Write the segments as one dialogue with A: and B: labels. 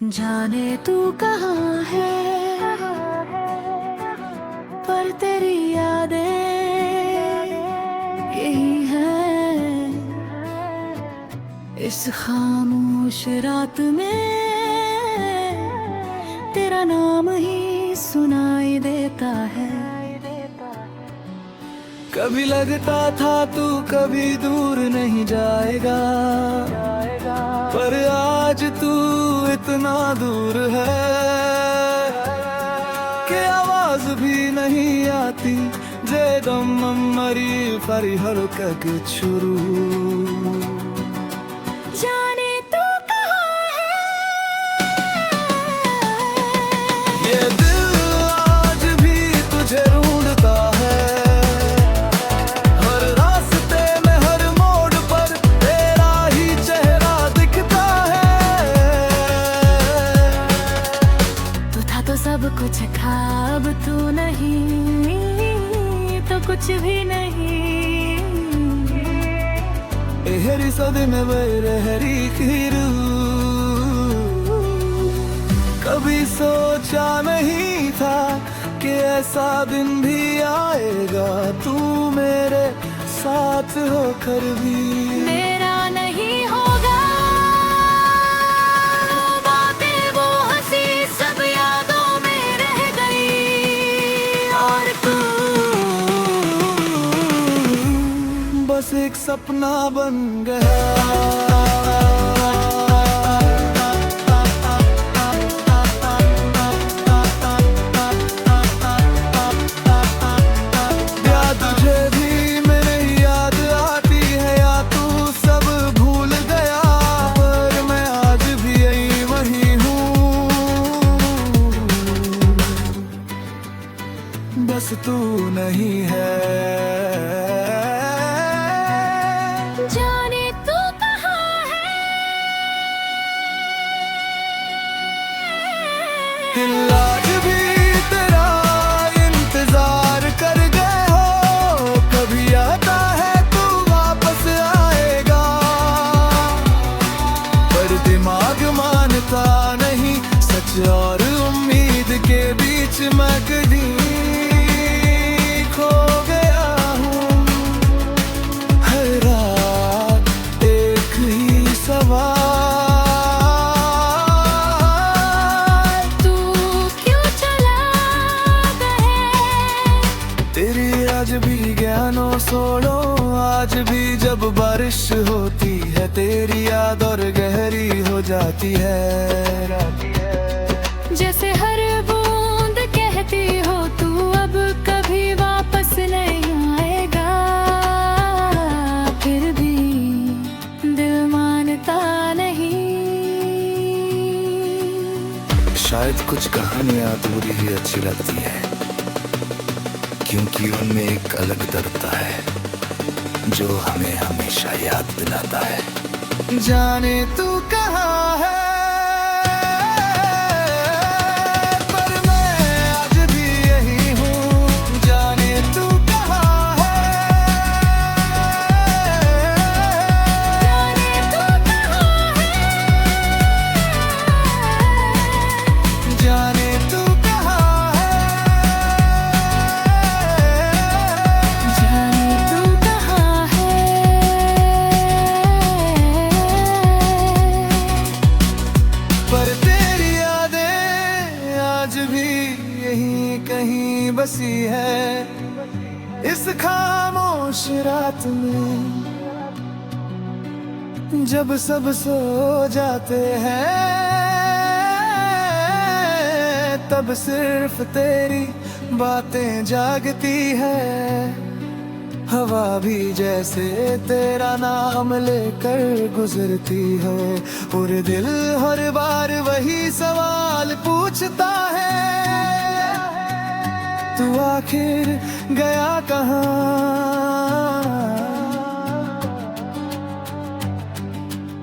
A: जाने तू कहाँ है, पर तेरी यादें यही हैं। इस खामोश रात में तेरा नाम ही सुनाई देता है।
B: कभी लगता था तू कभी दूर नहीं जाएगा, पर आज तू इतना दूर है कि आवाज भी नहीं आती। जे दम मरी फरी हरकत शुरू।
A: जाने तू कहाँ है,
B: ये दिल आज भी तुझे ढूंढता है। हर रास्ते में हर मोड़ पर तेरा ही चेहरा दिखता है।
A: तू था तो सब कुछ था, अब तू नहीं तो कुछ भी नहीं।
B: एहरी सदमे बरहरी खीरू, कभी सोचा नहीं था कि ऐसा दिन भी आएगा। तू मेरे साथ होकर भी
A: मेरा नहीं होगा। बातें वो हंसी सब यादों में रह गई, और तू
B: बस एक सपना बन गया। बस तू नहीं है।
A: जाने तू कहाँ है,
B: दिल आज भी तेरा इंतजार कर गए हो। कभी आता है तू वापस आएगा, पर दिमाग मानता नहीं। सच और उम्मीद के बीच मैं कहीं खो गया हूँ। हर रात एक ही सवाल,
A: तू क्यों चला गया।
B: तेरी आज भी ज्ञानो सोलो, आज भी जब बारिश होती है तेरी याद और गहरी हो जाती है।
A: जैसे हर बूंद कहती हो तू अब कभी वापस नहीं आएगा, फिर भी दिल मानता नहीं।
B: शायद कुछ कहानियां अधूरी ही अच्छी लगती है, क्योंकि उनमें एक अलग दर्द है जो हमें हमेशा याद दिलाता है। जाने तू कहाँ है, पर मैं आज भी यही हूँ। जाने तू कहाँ है,
A: जाने तू कहाँ है,
B: जाने तू कहाँ है,
A: जाने तू कहाँ है।
B: पर तेरी यादें आज भी यहीं कहीं बसी है। इस खामोश रात में जब सब सो जाते हैं, तब सिर्फ तेरी बातें जागती है। हवा भी जैसे तेरा नाम लेकर गुजरती है, और दिल हर बार वही सवाल पूछता है, तू आखिर गया कहाँ।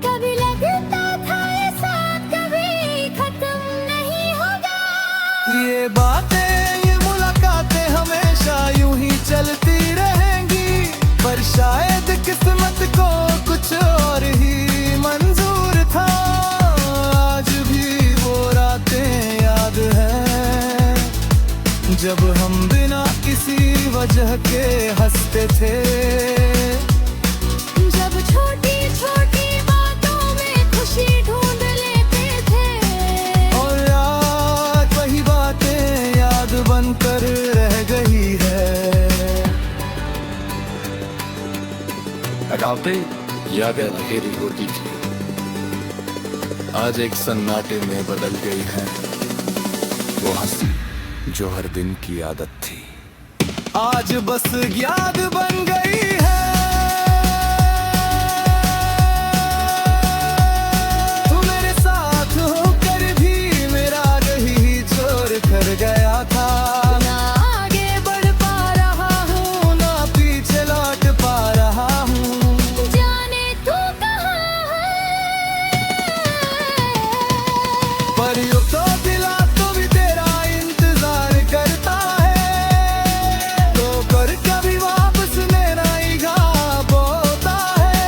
A: कभी लगता था ये साथ कभी खत्म नहीं होगा।
B: ये बातें ये मुलाकातें हमेशा यूं ही चलती रहेंगी, पर शायद किस्मत को कुछ और ही मंजूर था। आज भी वो चहके हंसते थे।
A: जब छोटी छोटी बातों में खुशी ढूंढ लेते थे।
B: और आज वही बातें याद बनकर रह गई है।
C: रातें यादें अंधेरी होती थी, आज एक सन्नाटे में बदल गई है। वो हंसी जो हर दिन की आदत थी,
B: आज बस याद बन गई है। तू मेरे साथ होकर भी मेरा रही छोड़ कर गया था।
A: ना आगे बढ़ पा रहा हूँ,
B: ना पीछे लौट पा रहा हूँ।
A: जाने तू कहाँ है।
B: पर यूं तो दिला तो भी तेरा इंतजार करता है। तो कर कभी वापस मेरा ही घाव होता है।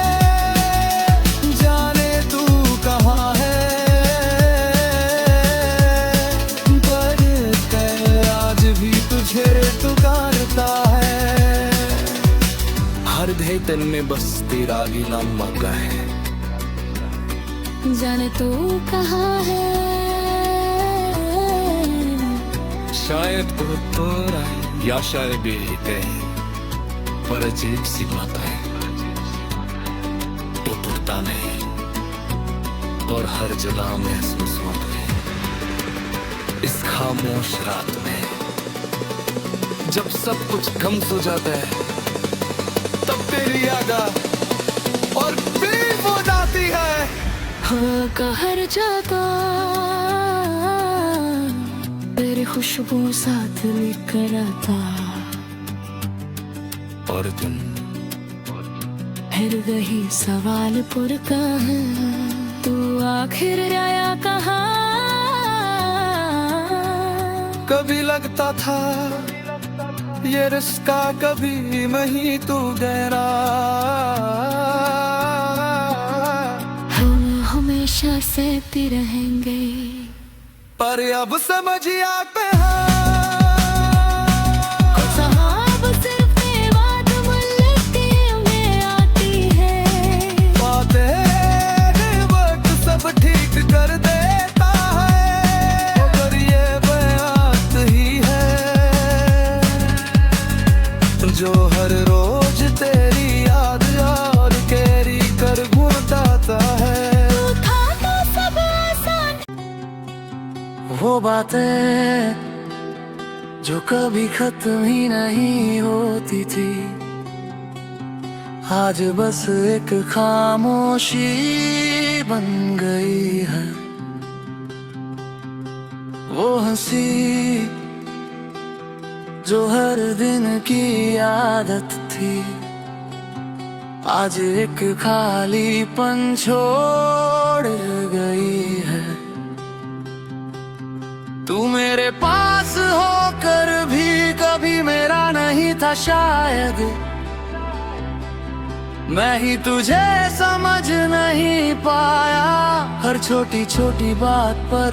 B: जाने तू कहाँ है। पर तै आज भी तुझे पुकारता है।
C: हर धड़कन में बस तेरा ही नाम मांगा है।
A: जाने तू कहाँ है।
C: शायद वो तो आए या शायद भी गए, पर अजीब सी बात है, तो टूटता नहीं और हर जगह महसूस होता है। इस खामोश रात में जब सब कुछ गम हो जाता है,
B: तब तेरी याद और फिर वो जाती है।
A: हाँ कहर जाता तेरी खुशबू साथ लेकर आता।
C: और तुम
A: फिर वही सवाल पुर कहाँ, तू आखिर आया कहाँ।
B: कभी लगता था ये रिश्ता कभी नहीं तू गहरा।
A: हम हमेशा सहते रहेंगे,
B: पर अब समझ आते हैं।
A: साहब सिर्फ ये बात मुल्लती में आती है।
B: बातें वक्त सब ठीक कर देता है। पर ये बात ही है जो हर रोज तेरी याद और कैरी कर घुटाता है।
A: तू था तो सब आसान।
B: वो बातें जो कभी खत्म ही नहीं होती थी, आज बस एक खामोशी बन गई है। वो हंसी जो हर दिन की आदत थी, आज एक खालीपन छोड़ गई है। तू मेरे पास होकर भी कभी मेरा नहीं था शायद। मैं ही तुझे समझ नहीं पाया। हर छोटी छोटी बात पर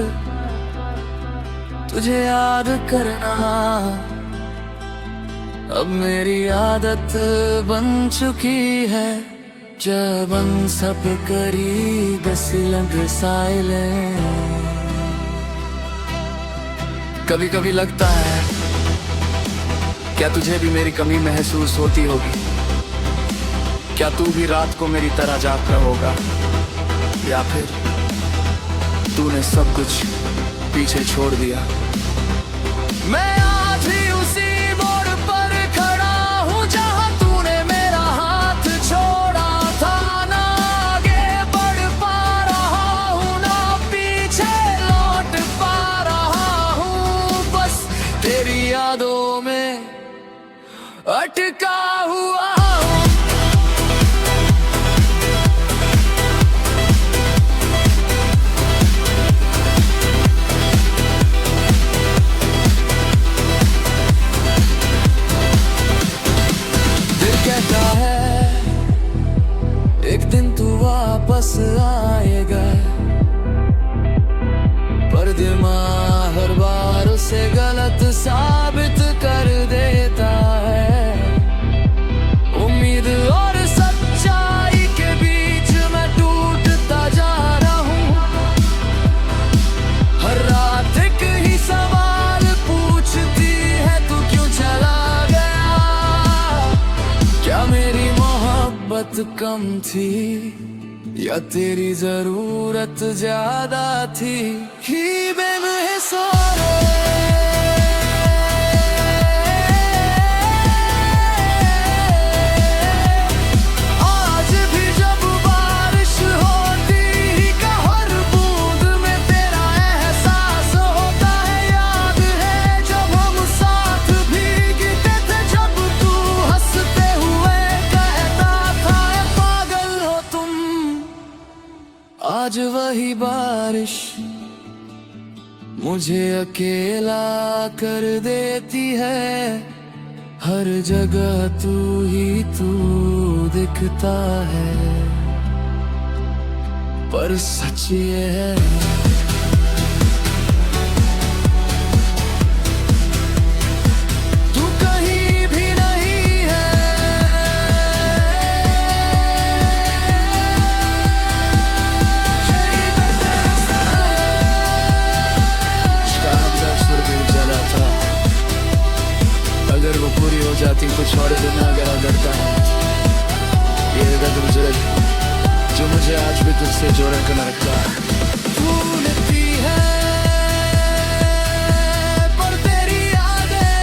B: तुझे याद करना अब मेरी आदत बन चुकी है। जब हम सब करीब लग साइलेंट, कभी कभी लगता है क्या तुझे भी मेरी कमी महसूस होती होगी। क्या तू भी रात को मेरी तरह जागता होगा, या फिर तूने सब कुछ पीछे छोड़ दिया। मैं आज ही उसी मोड़ पर खड़ा हूँ जहाँ तूने मेरा हाथ छोड़ा था। ना आगे बढ़ पा रहा हूँ, ना पीछे लौट पा रहा हूँ। बस तेरी यादों में अटका हुआ हूँ। कहता है एक दिन तू वापस आएगा, पर दिमाग हर बार उसे गलत साबित कर देता है। मोहब्बत कम थी या तेरी जरूरत ज्यादा थी ही बेमहिसारे आज भी जब बारिश होती का हर बूंद में तेरा एहसास होता है। याद है जब हम साथ भीगते थे, जब तू हंसते हुए कहता था पागल हो तुम। आज वही बारिश मुझे अकेला कर देती है। हर जगह तू ही तू दिखता है, पर सच ये है तू कहीं भी नहीं है। जला था, अगर वो पूरी हो जाती कुछ और दिन अगर करता है। ये दर्द मुझे जो मुझे आज भी तुझसे जोड़ कर रखता है। भूलती है पर तेरी यादें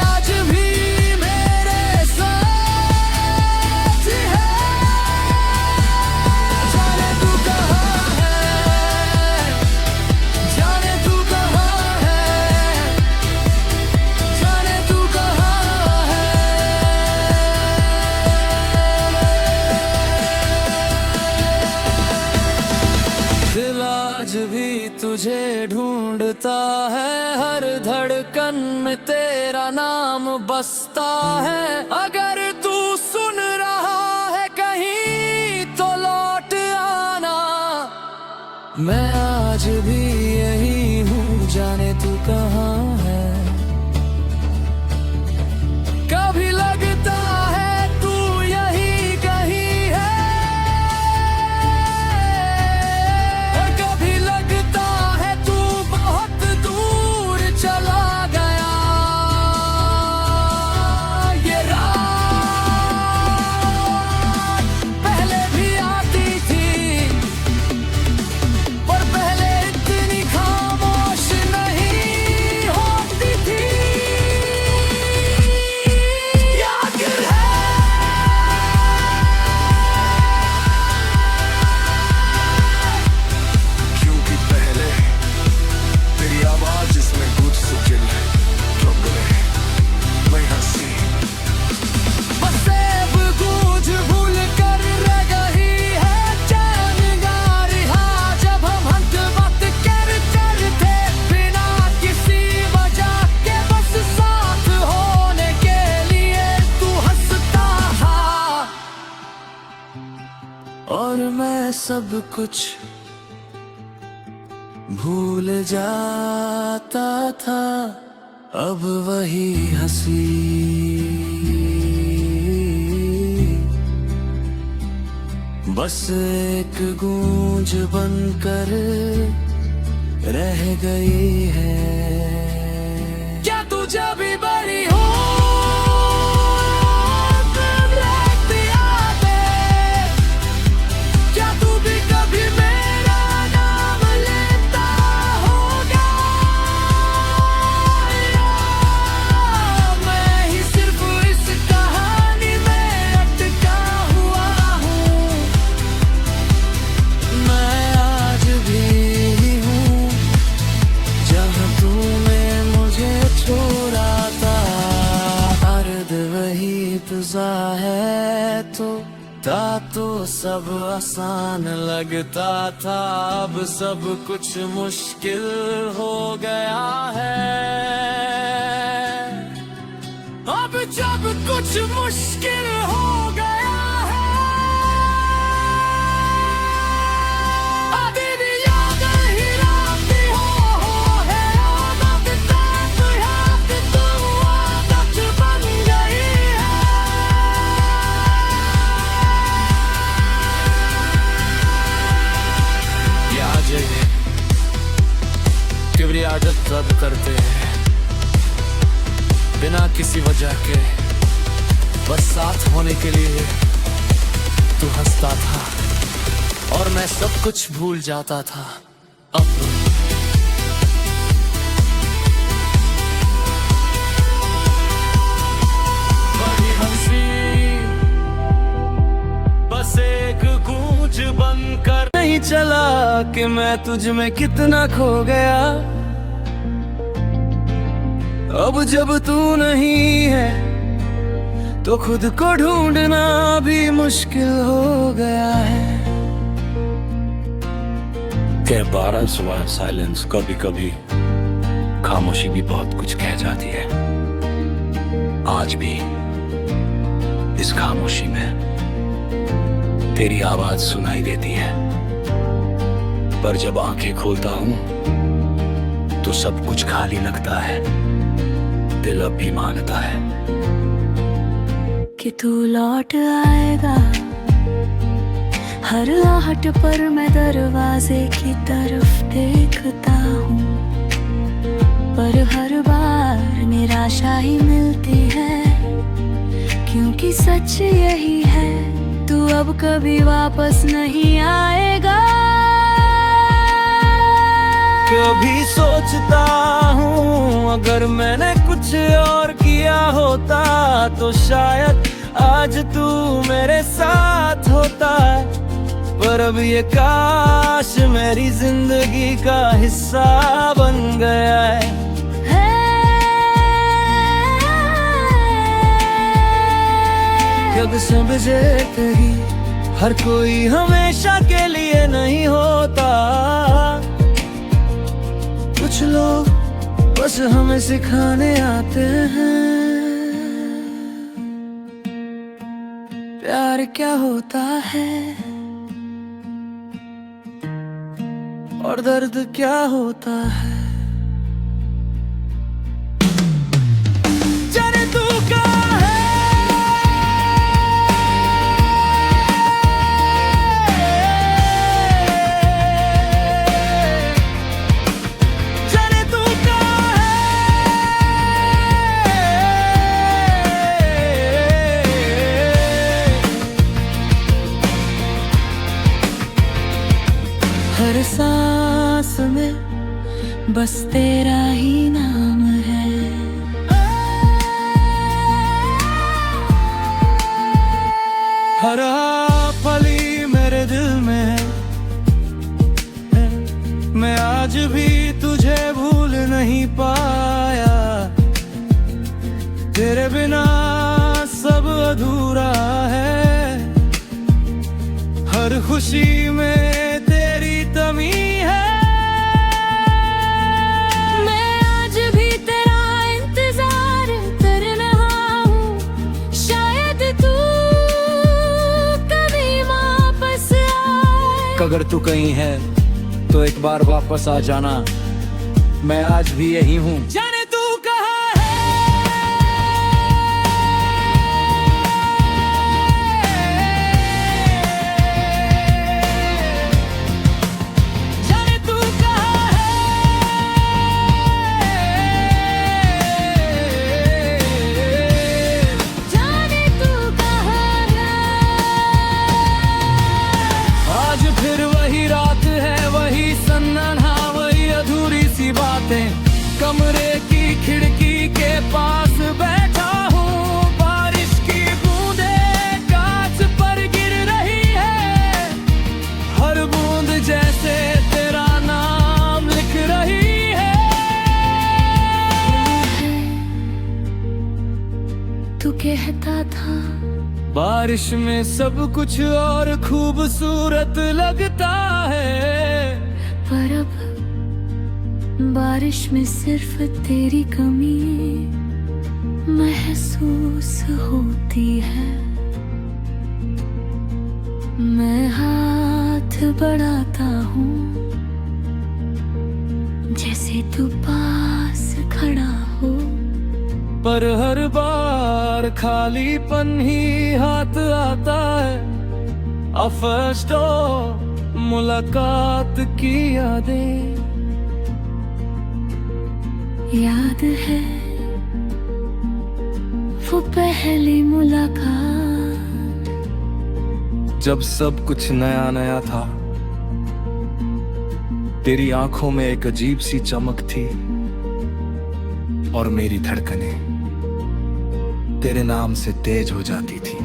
B: आज भी मेरे साथ है। जाने तू कहाँ है, जाने तू कहाँ है, जाने तू कहाँ है। दिल आज भी तुझे ढूंढता है, हर धड़कन में तेरा नाम बसता है। अगर तू सुन रहा है कहीं तो लौट आना, मैं आज भी यही हूँ, जाने तू कहाँ है। कभी लगता है तू यही कहीं है, और कभी लगता है तू बहुत दूर चला गया। ये रात पहले भी आती थी, पर पहले इतनी खामोश नहीं होती थी। याद है
C: क्योंकि पहले तेरी आवाज इसमें गुदसुकिल रंगले मैं हंसी
B: बस अब गूंज भूल कर रह गई है। चैन गारिहा जब हम हंस बात करते बिना किसी वजह के, बस साथ होने के लिए तू हंसता था और मैं सब कुछ भूल जाता था। अब वही हंसी बस एक गूंज बनकर रह गई है। क्या तू जब भी बड़ी हो तब रहती यादें, क्या तू भी कभी मेरा नाम लेता होगा, या मैं ही सिर्फ इस कहानी में अटका हुआ हूँ। मैं आज भी हूँ जहाँ तूने मुझे छोड़ा था। अर्द वही तुझा है तो सब आसान लगता था। अब सब कुछ मुश्किल हो गया है। अब जब कुछ मुश्किल हो गया है, अभी भी याद ही आती है। आदत याद तो आदत बन गई है। ये आज किबरी आदत रद्द करते हैं बिना किसी वजह के। बस साथ होने के लिए तू हंसता था और मैं सब कुछ भूल जाता था। अब बड़ी हंसी बस एक गूंज बनकर नहीं चला कि मैं तुझ में कितना खो गया। अब जब तू नहीं है तो खुद को ढूंढना भी मुश्किल हो गया है।
C: के 12 सवा साइलेंस कभी कभी खामोशी भी बहुत कुछ कह जाती है। आज भी इस खामोशी में तेरी आवाज सुनाई देती है, पर जब आंखें खोलता हूं तो सब कुछ खाली लगता है। दिल अब भी मांगता है
A: कि तू लौट आएगा। हर आहट पर मैं दरवाजे की तरफ देखता हूँ, पर हर बार निराशा ही मिलती है, क्योंकि सच यही है तू अब कभी वापस नहीं आएगा।
B: कभी सोचता हूँ अगर मैंने कुछ और किया होता तो शायद आज तू मेरे साथ होता, पर अब ये काश मेरी जिंदगी का हिस्सा बन गया है। जब समझे तेरी हर कोई हमेशा के लिए नहीं होता। कुछ लोग बस हमें सिखाने आते हैं प्यार क्या होता है और दर्द क्या होता है। जाने तू कहाँ है, जाने तू कहाँ है। हर सांस में बस तेरा ही नाम है। हर फली मेरे दिल में है, मैं आज भी तुझे भूल नहीं पाया। तेरे बिना सब अधूरा है, हर खुशी में तेरी कमी है।
A: मैं आज भी तेरा इंतजार कर रहा हूँ, शायद तू कभी वापस आए।
B: अगर तू कहीं है तो एक बार वापस आ जाना, मैं आज भी यही हूँ। जाने तू कहाँ है, जाने तू कहाँ है,
A: जाने तू कहाँ है।
B: आज फिर वही रात है, वही सन्नाटा, वही अधूरी सी बातें। कमरे की खिड़की के पास बैठा हूँ, बारिश की बूंदें कांच पर गिर रही है। हर बूंद जैसे तेरा नाम लिख रही है।
A: तू कहता था
B: बारिश में सब कुछ और खूबसूरत लगता है,
A: पर अब बारिश में सिर्फ तेरी कमी महसूस होती है। मैं हाथ बढ़ाता हूँ जैसे तू पास खड़ा हो,
B: पर हर बार खालीपन ही हाथ आता है। फर्स्ट मुलाकात की यादें
A: याद है वो पहली मुलाकात,
C: जब सब कुछ नया नया था, तेरी आंखों में एक अजीब सी चमक थी और मेरी धड़कनें तेरे नाम से तेज हो जाती थी।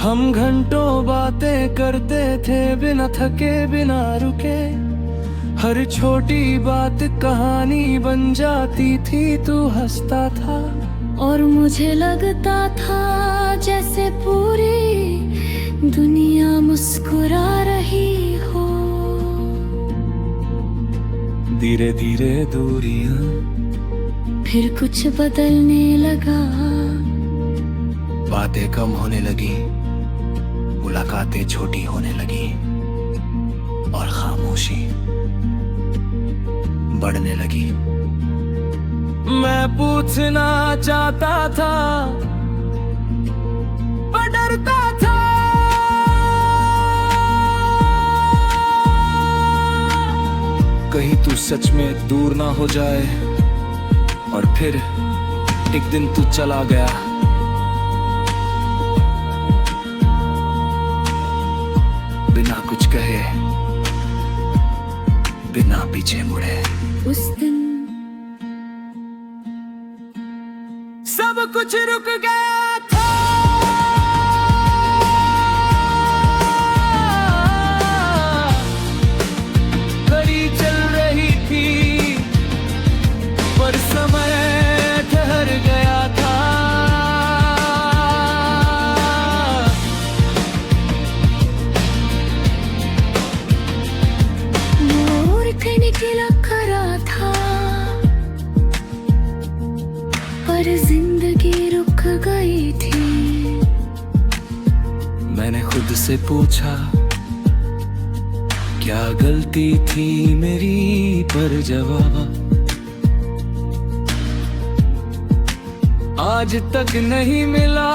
C: हम घंटों बातें करते थे बिना थके बिना रुके, हर छोटी बात कहानी बन जाती थी, तू हंसता था
A: और मुझे लगता था जैसे पूरी दुनिया मुस्कुरा रही हो।
C: धीरे धीरे दूरियां
A: फिर कुछ बदलने लगा,
C: बातें कम होने लगी, मुलाकातें छोटी होने लगी और खामोशी बढ़ने लगी। मैं पूछना चाहता था पर डरता था, कहीं तू सच में दूर ना हो जाए और फिर एक दिन तू चला गया, बिना कुछ कहे, बिना पीछे मुड़े।
A: उस दिन
C: सब कुछ रुक गया था, घड़ी चल रही थी पर समय ठहर गया था।
A: मोर निकला करा था पर जिंदगी रुक गई थी।
C: मैंने खुद से पूछा क्या गलती थी मेरी, पर जवाब आज तक नहीं मिला।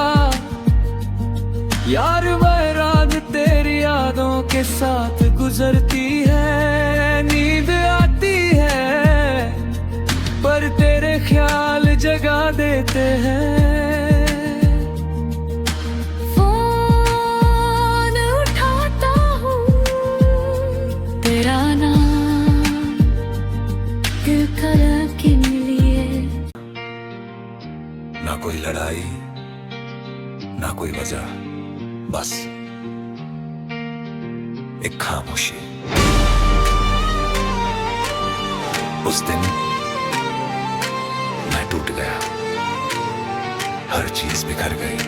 C: यार वह रात तेरी यादों के साथ गुजरती है, नींद आती है पर तेरे ख्याल जगा देते हैं।
A: फोन उठाता हूँ तेरा नाम दिल के लिए।
C: ना कोई लड़ाई ना कोई वजह, बस एक खामोशी। उस दिन मैं टूट गया, हर चीज बिखर गई।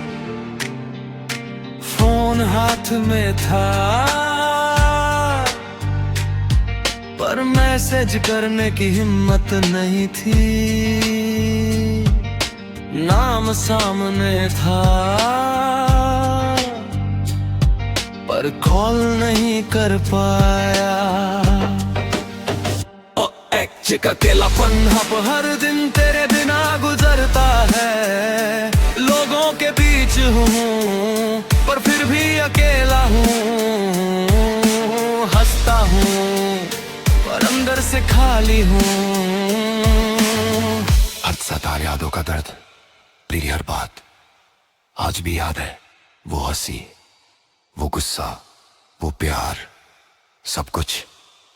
C: फोन हाथ में था पर मैसेज करने की हिम्मत नहीं थी। नाम सामने था पर कॉल नहीं कर पाया। ओ एक अकेलापन अब हर दिन तेरे बिना गुजरता है। लोगों के बीच हूँ पर फिर भी अकेला हूँ। हंसता हूँ पर अंदर से खाली हूँ। हर सतार यादों का दर्द, तेरी हर बात आज भी याद है। वो हंसी, वो गुस्सा, वो प्यार, सब कुछ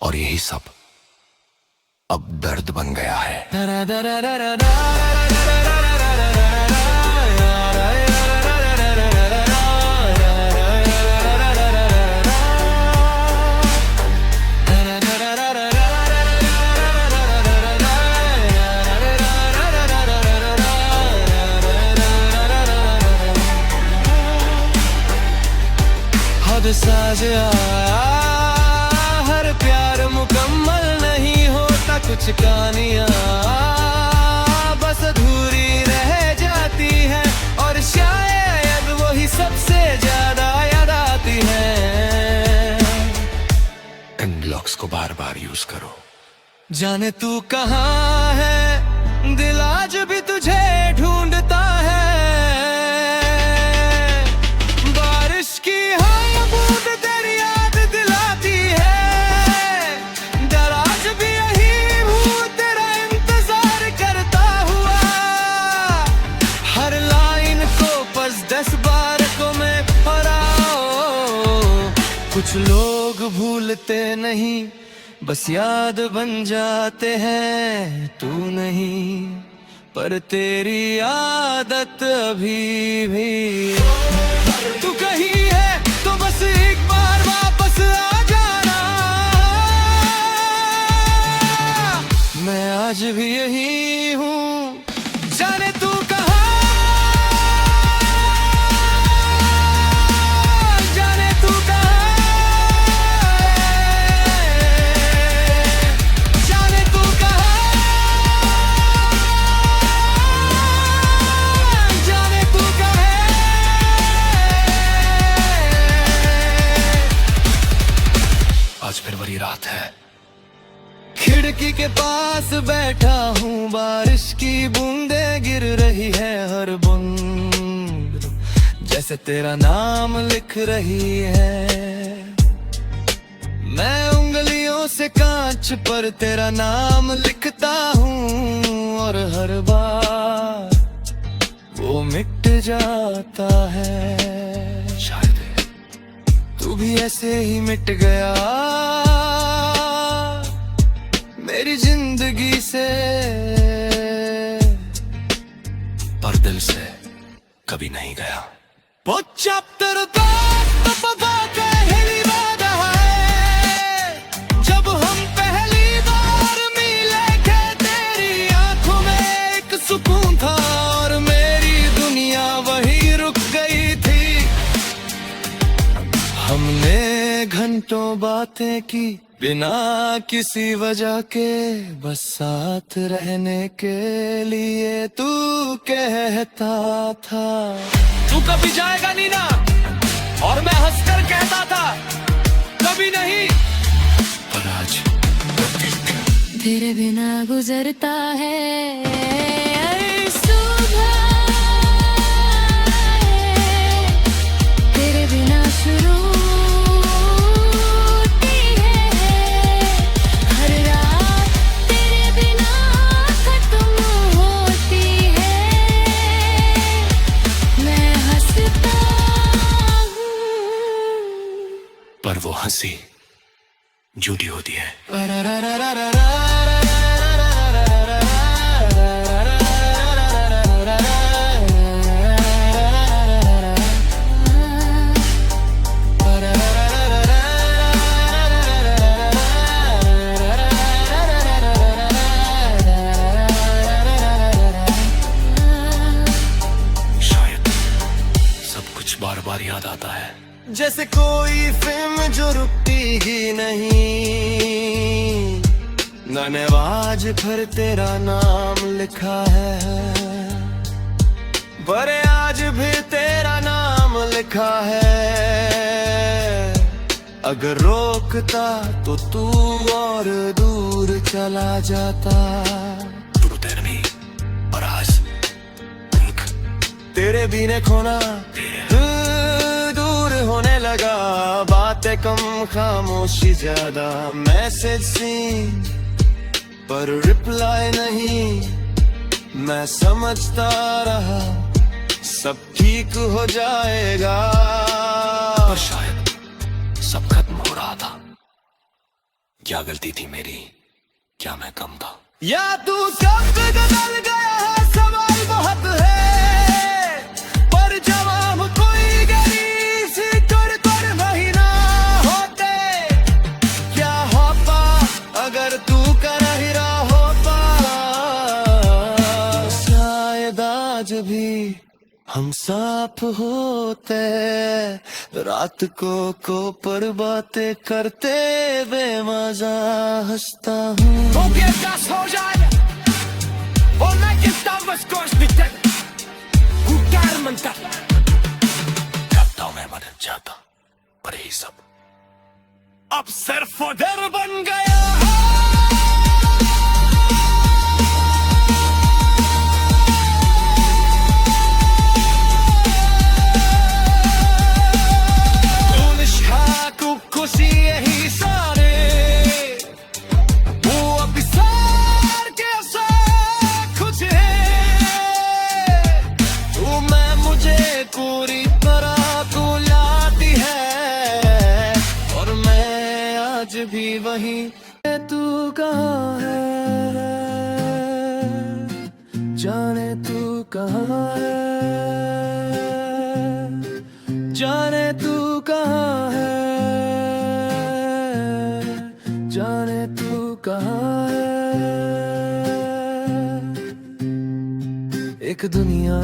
C: और यही सब अब दर्द बन गया है। साजा हर प्यार मुकम्मल नहीं होता, कुछ कहानियाँ बस अधूरी रह जाती है और शायद वही सबसे ज्यादा याद आती है। इन ब्लॉक्स को बार बार यूज करो। जाने तू कहाँ है, दिल आज भी तुझे ढूंढता है। बारिश की बूंद तेरी याद दिलाती है। डर आज भी यही हूँ तेरा इंतजार करता हुआ।
D: कुछ लोग भूलते नहीं, बस याद बन जाते हैं। तू नहीं पर तेरी आदत अभी भी। तू कहीं है तो बस एक बार वापस आ जाना। मैं आज भी यही हूँ, जाने तू कहाँ, जाने तू कहाँ, जाने तू कहाँ, जाने तू कहाँ।
C: आज फिर वही रात है।
D: खिड़की के पास बैठा हूँ, बारिश की बूंदें गिर रही है हर बूंद जैसे तेरा नाम लिख रही है। मैं उंगलियों से कांच पर तेरा नाम लिखता हूँ और हर बार वो मिट जाता है।
C: शायद
D: तू भी ऐसे ही मिट गया मेरी जिंदगी से,
C: पर दिल से कभी नहीं गया।
D: वो चैप्टर पहली बार है जब हम पहली बार मिले थे। तेरी आंखों में एक सुकून था और मेरी दुनिया वही रुक गई थी। हमने घंटों बातें की बिना किसी वजह के, बस साथ रहने के लिए तू कहता था तू कभी जाएगा नहीं ना, और मैं हंसकर कहता था कभी नहीं।
C: पर आज
A: तेरे बिना गुजरता है सुबह, तेरे बिना शुरू
C: पर वो हंसी झूठी होती है। शायद सब कुछ बार बार याद आता है,
D: जैसे कोई फिल्म जो रुकती ही नहीं। मैंने आज फिर तेरा नाम लिखा है, पर आज भी तेरा नाम लिखा है। अगर रोकता तो तू और दूर चला जाता।
C: तू तेरे भी और आज
D: तेरे बिना खोना होने लगा, बातें कम खामोशी ज्यादा, मैसेज सीन पर रिप्लाई नहीं। मैं समझता रहा सब ठीक हो जाएगा,
C: पर शायद सब खत्म हो रहा था। क्या गलती थी मेरी, क्या मैं कम था,
D: या तू सब बदल गया है। सवाल बहुत है पर जवाब कोई अगर तू कर ही रहा होता। शायद आज भी हम साफ होते, रात को पर बातें करते बेमजा हंसता हूँ।
E: हो जाए और मैं कितना बस कोश बिते हुकार मनता
C: करता हूँ मैं मदद चाहता, पर यही सब
E: अब सिर्फ डर बन गया है।
D: खुशी यही सारे वो अभी सार के कुछ है। तू मैं मुझे पूरी तरह तू लाती है और आज भी वहीं तू कहाँ है, जाने तू कहाँ है, जाने तू कहाँ है, जाने तू कहाँ है। एक दुनिया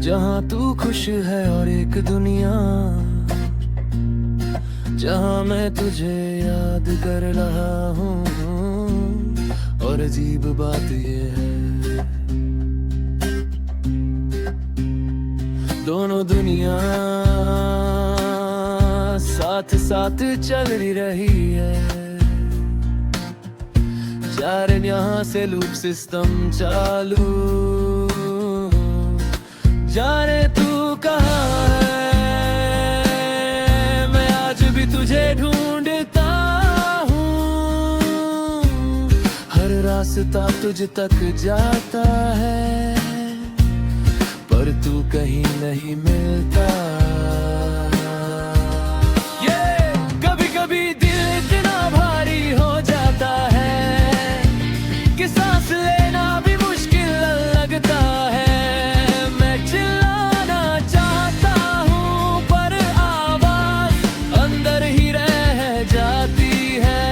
D: जहाँ तू खुश है और एक दुनिया जहाँ मैं तुझे याद कर रहा हूँ। और अजीब बात ये है दोनों दुनिया साथ साथ चल रही है। जारे यहाँ से लूप सिस्टम चालू, जाने तू कहाँ है, मैं आज भी तुझे ढूंढता हूँ। हर रास्ता तुझ तक जाता है पर तू कहीं नहीं मिलता। कभी कभी दिल इतना भारी हो जाता है कि सांस लेना भी मुश्किल लगता है। मैं चिल्लाना चाहता हूँ पर आवाज अंदर ही रह जाती है।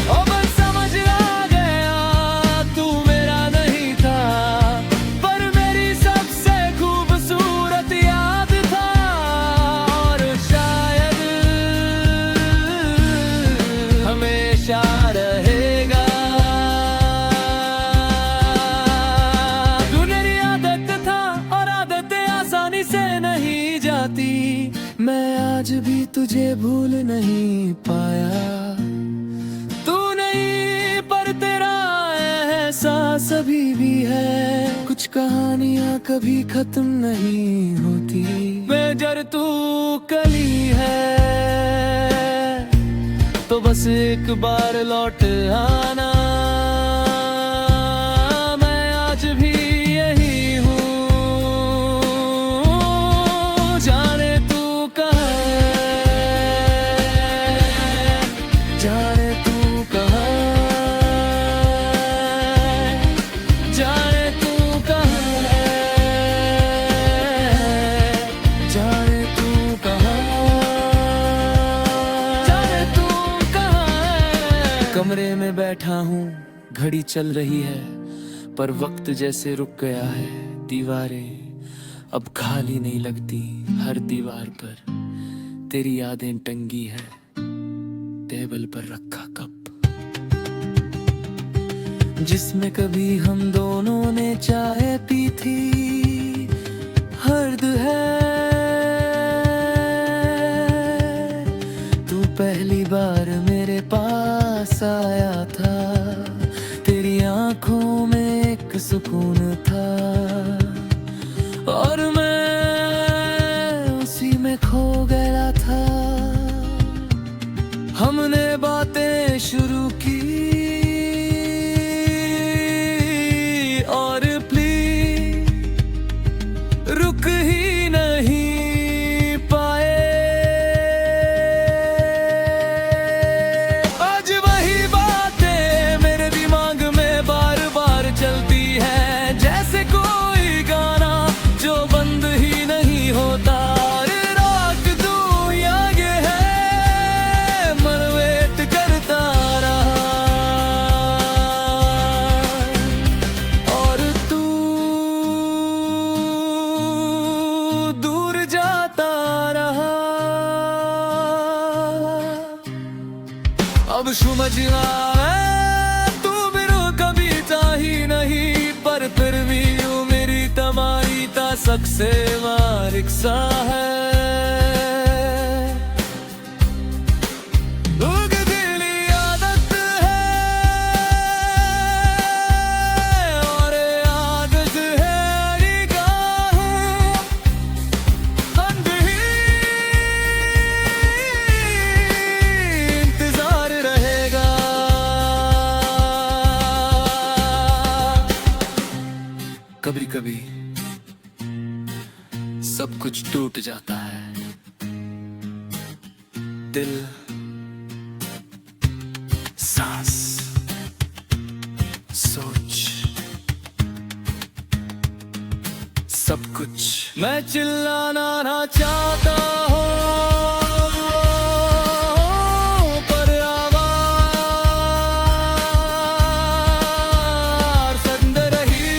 D: ओ बस समझ आ गया तू मेरा नहीं था, पर मेरी सबसे खूबसूरत याद था। और शायद हमेशा रहेगा। तू मेरी आदत था और आदतें आसानी से नहीं जाती। मैं आज भी तुझे भूल नहीं पाया। तू नहीं पर तेरा एहसास अभी भी है। कुछ कहानियां कभी खत्म नहीं होती। मैं जर तू कली है तो बस एक बार लौट आना। मैं आज भी यही हूँ, जाने तू कहाँ है, जाने तू कहाँ है, जाने तू कहाँ है, जाने तू कहाँ है। कमरे में बैठा हूँ, घड़ी चल रही है पर वक्त जैसे रुक गया है। दीवारें अब खाली नहीं लगती, हर दीवार पर तेरी यादें टंगी है। टेबल पर रखा कप जिसमें कभी हम दोनों ने चाय पी थी, हर्द है। तू पहली बार मेरे पास आया था, तेरी आंखों में एक सुकून था और मैं उसी में खो गया था। हमने बातें शुरू की और प्लीज रुक ही नहीं पाए। आज वही बातें मेरे दिमाग में बार बार चलती है, जैसे कोई गाना जो बंद ही नहीं होता। अरे रात तू या ये है, मन वेट करता रहा और तू दूर जाता रहा। अब समझ आए तू मेरा कभी था ही नहीं, पर फिर भी यू मेरी तमारी ता सकसे मारिक्सा है। लोग दिली आदत है और आदत है निगाहें अंधी। इंतजार रहेगा कभी कभी सब कुछ टूट जाता है।
B: दिल, सांस, सोच, सब कुछ।
D: मैं चिल्लाना ना चाहता हूँ पर आवाज़ संद रही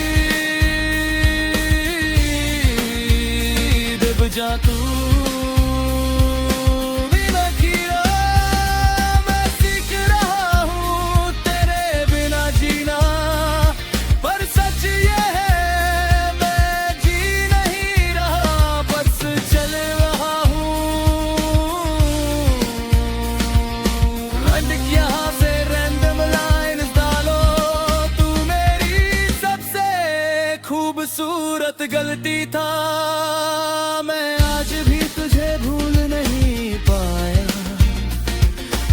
D: दब जा तू बिना किया। मैं सीख रहा हूँ तेरे बिना जीना, पर सच ये है मैं जी नहीं रहा, बस चल रहा हूँ। अटक यहाँ से रैंडम लाइन्स डालो, तू मेरी सबसे खूबसूरत गलती था। मैं आज भी तुझे भूल नहीं पाया,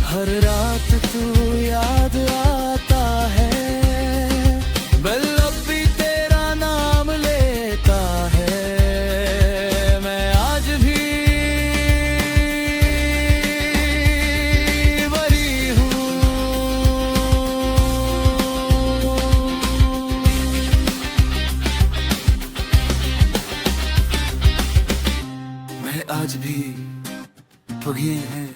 D: हर रात तू याद आता है। बल अब भी तेरा नाम लेता है, मैं आज भी वही हूँ।
B: मैं आज भी पुगे हैं,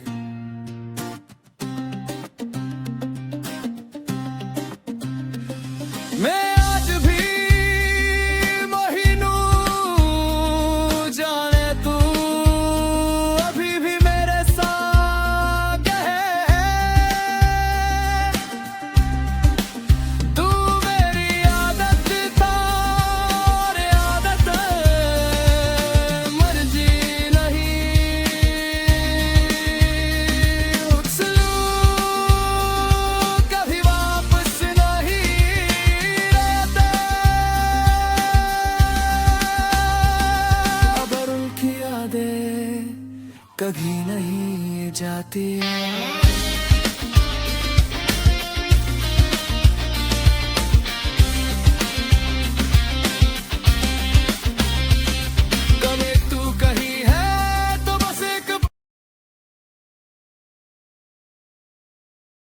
D: मैं आज भी महीनू जाने तू अभी भी मेरे साथ है। तू मेरी आदत था और आदत मर्जी नहीं। सलूक कभी वापस नहीं आता, अबर की यादें कभी नहीं जाती।